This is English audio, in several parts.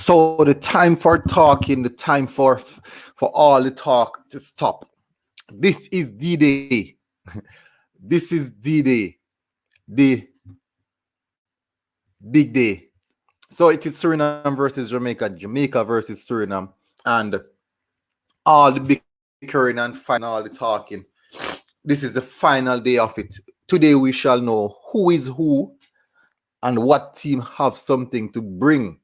So the time for talking, the time for all the talk to stop. This is D-Day. This is D-Day, the big day. So it is Suriname versus Jamaica, Jamaica versus Suriname, and all the bickering and fighting and all the talking. This is the final day of it. Today we shall know who is who and what team have something to bring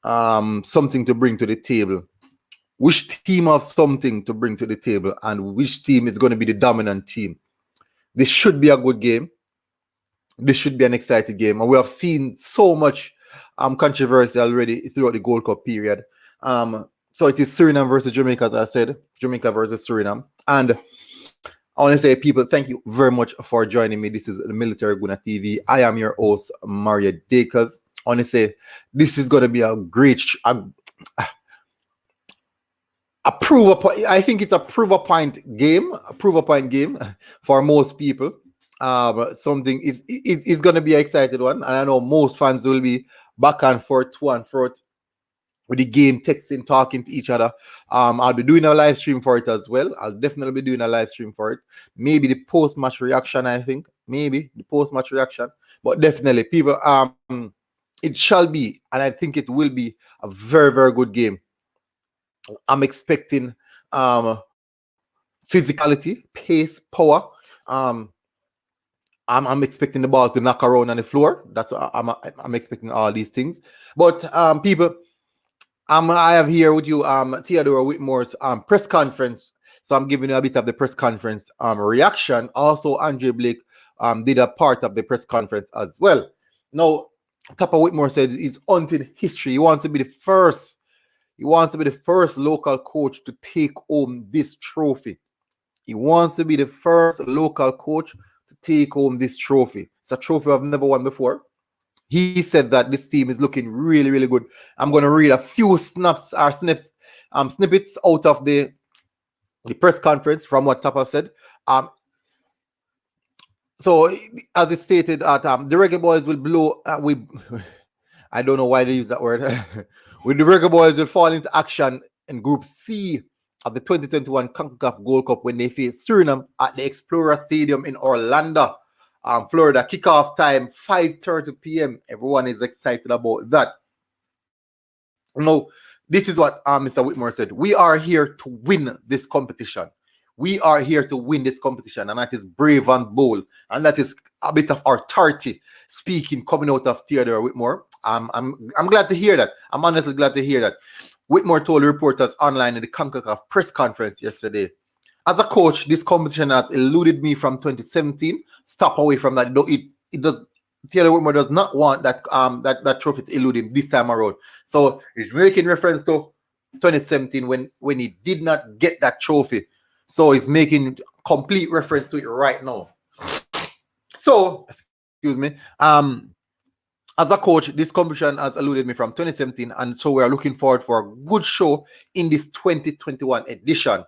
to the table. Which team have something to bring to the table, and which team is going to be the dominant team. This should be a good game. This should be an exciting game, and we have seen so much controversy already throughout the Gold Cup period. So it is Suriname versus Jamaica, as I said, Jamaica versus Suriname. And I want to say, people, thank you very much for joining me. This is the Military Guna TV. I am your host, Maria Dakers. I want to say this is going to be a great, I think it's a prove a point game for most people. But something is going to be an exciting one, and I know most fans will be back and forth, to and forth with the game, texting, talking to each other. I'll be doing a live stream for it as well. I'll definitely be doing a live stream for it. Maybe the post-match reaction, I think. Maybe the post-match reaction. But definitely, people, it shall be, and I think it will be a very, very good game. I'm expecting physicality, pace, power. I'm expecting the ball to knock around on the floor. That's what I'm expecting all these things. But people, I have here with you Theodore Whitmore's press conference. So I'm giving you a bit of the press conference reaction. Also, Andre Blake did a part of the press conference as well. Now, Tapa Whitmore said it's hunting history. He wants to be the first. He wants to be the first local coach to take home this trophy. He wants to be the first local coach to take home this trophy. It's a trophy I've never won before. He said that this team is looking really, really good. I'm going to read a few snippets out of the press conference from what Tapa said. So, as it stated, that the Reggae Boyz will blow. I don't know why they use that word. With the Reggae Boyz will fall into action in Group C of the 2021 CONCACAF Gold Cup when they face Suriname at the Explorer Stadium in Orlando, Florida. Kickoff time 5:30 p.m. Everyone is excited about that. Now, this is what Mr. Whitmore said. We are here to win this competition. We are here to win this competition, and that is brave and bold, and that is a bit of authority speaking coming out of Theodore Whitmore. I'm glad to hear that. I'm honestly glad to hear that. Whitmore told reporters online in the CONCACAF press conference yesterday, as a coach, this competition has eluded me from 2017. Stop away from that. It does. Theodore Whitmore does not want that that trophy to elude him this time around. So he's making reference to 2017 when he did not get that trophy. So he's making complete reference to it right now. So, excuse me. As a coach, this competition has eluded me from 2017, and so we are looking forward for a good show in this 2021 edition.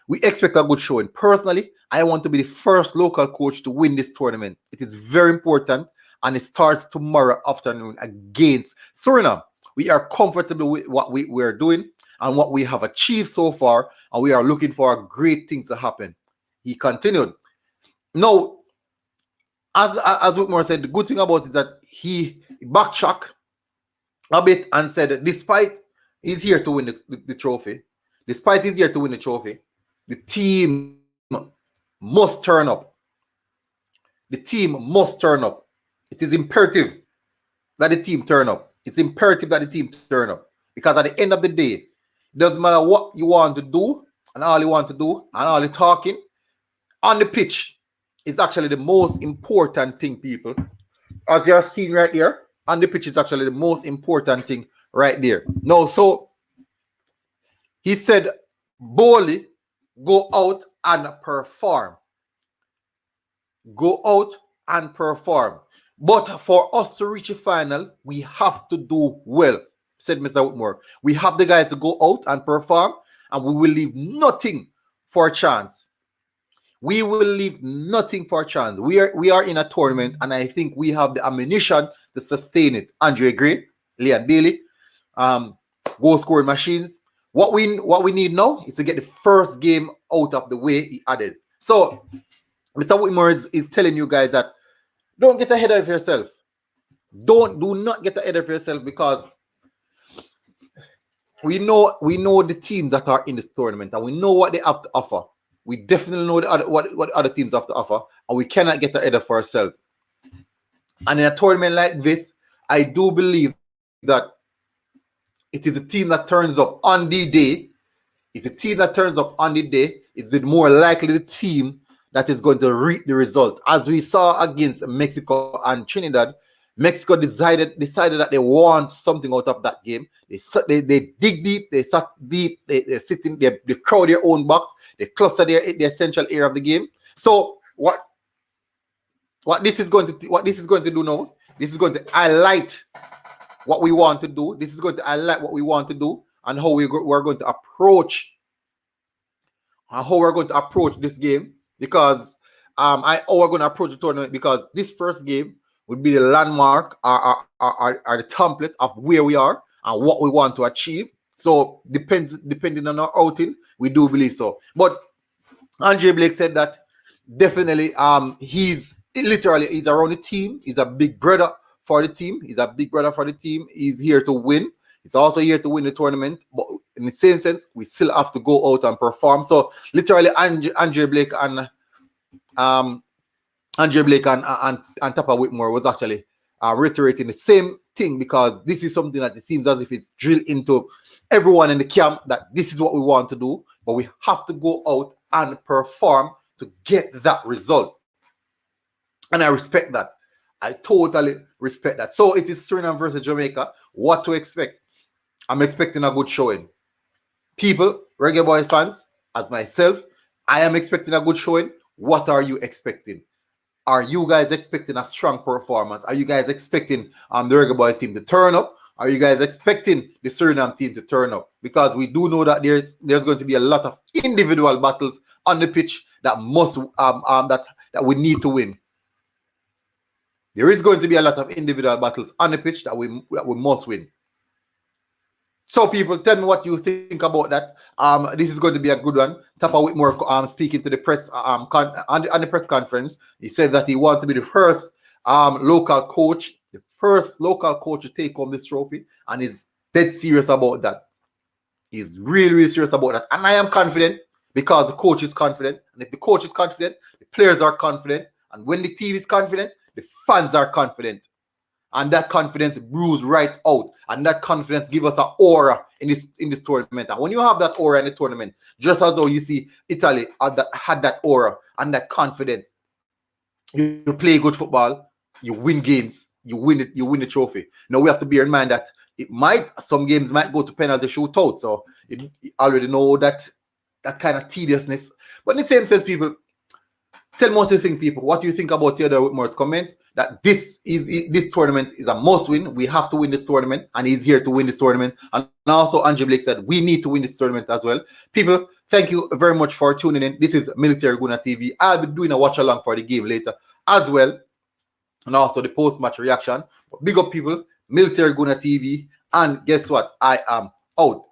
We expect a good showing. Personally, I want to be the first local coach to win this tournament. It is very important, and it starts tomorrow afternoon against Suriname. We are comfortable with what we're doing and what we have achieved so far, and we are looking for great things to happen. He continued. Now, as Whitmore said, the good thing about it is that he backtracked a bit and said that despite he's here to win the trophy, the team must turn up. The team must turn up. It is imperative that the team turn up. It's imperative that the team turn up. Because at the end of the day, it doesn't matter what you want to do and all you want to do and all the talking on the pitch is actually the most important thing, people. As you're seeing right there, on the pitch is actually the most important thing right there. No, so he said, boldly, go out and perform. Go out and perform. But for us to reach a final, we have to do well, said Mr. Whitmore. We have the guys to go out and perform, and we will leave nothing for chance. We will leave nothing for chance. We are in a tournament, and I think we have the ammunition to sustain it. Andre agree? Leon Bailey, goal scoring machines. What we need now is to get the first game out of the way, he added. So Mr. Whitmore is telling you guys that don't get ahead of yourself. Do not get ahead of yourself, because we know the teams that are in this tournament, and we know what they have to offer. We definitely know what other teams have to offer, and we cannot get ahead of ourselves. And in a tournament like this, I do believe that it is a team that turns up on the day. It's a team that turns up on the day. Is it more likely the team that is going to reap the result? As we saw against Mexico and Trinidad, Mexico decided that they want something out of that game. They dig deep, they sat deep, they sit in, they crowd their own box, they cluster the essential area of the game. So what this is going to do now, this is going to highlight what we want to do. This is going to highlight what we want to do and how we're going to approach this game, because how we're going to approach the tournament, because this first game would be the landmark or the template of where we are and what we want to achieve. So depending on our outing, we do believe so. But Andre Blake said that definitely he's around the team. He's a big brother for the team. He's here to win. He's also here to win the tournament. But in the same sense, we still have to go out and perform. So literally Andre Blake and Tapa Whitmore was actually reiterating the same thing, because this is something that it seems as if it's drilled into everyone in the camp, that this is what we want to do, but we have to go out and perform to get that result. And I respect that. I totally respect that. So it is Suriname versus Jamaica. What to expect? I'm expecting a good showing. People, Reggae Boyz fans, as myself, I am expecting a good showing. What are you expecting? Are you guys expecting a strong performance? Are you guys expecting the Reggae Boyz team to turn up? Are you guys expecting the Suriname team to turn up? Because we do know that there's going to be a lot of individual battles on the pitch that must that we need to win. There is going to be a lot of individual battles on the pitch that we must win. So people, tell me what you think about that. This is going to be a good one. Tapa Whitmore speaking to the press on the press conference. He said that he wants to be the first local coach to take home this trophy, and he's dead serious about that. He's really, really serious about that. And I am confident, because the coach is confident. And if the coach is confident, the players are confident. And when the team is confident, the fans are confident. And that confidence brews right out. And that confidence gives us an aura in this tournament. And when you have that aura in the tournament, just as though you see Italy had that aura and that confidence, you play good football, you win games, you win the trophy. Now we have to bear in mind that some games might go to penalty shootout. So you already know that kind of tediousness. But in the same sense, people, tell me what you think, people. What do you think about Theodore Whitmore's comment that this tournament is a must win? We have to win this tournament, and he's here to win this tournament. And also Andre Blake said we need to win this tournament as well. People, thank you very much for tuning in. This is Military Guna TV. I'll be doing a watch along for the game later as well, and also the post-match reaction. Big up, people. Military Guna TV, and guess what? I am out.